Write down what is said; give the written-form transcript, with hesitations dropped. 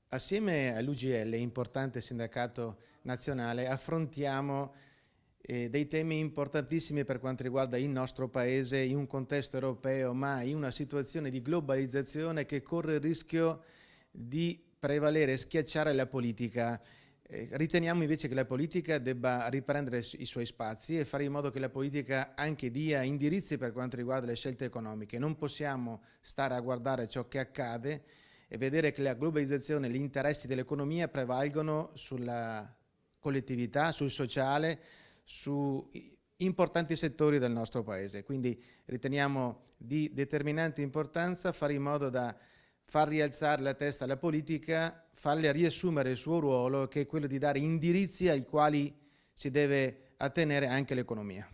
Assieme all'UGL, importante sindacato nazionale, affrontiamo dei temi importantissimi per quanto riguarda il nostro Paese in un contesto europeo, ma in una situazione di globalizzazione che corre il rischio di prevalere e schiacciare la politica. Riteniamo invece che la politica debba riprendere i suoi spazi e fare in modo che la politica anche dia indirizzi per quanto riguarda le scelte economiche. Non possiamo stare a guardare ciò che accade e vedere che la globalizzazione e gli interessi dell'economia prevalgono sulla collettività, sul sociale, su importanti settori del nostro Paese. Quindi riteniamo di determinante importanza fare in modo da far rialzare la testa alla politica, farle riassumere il suo ruolo, che è quello di dare indirizzi ai quali si deve attenere anche l'economia.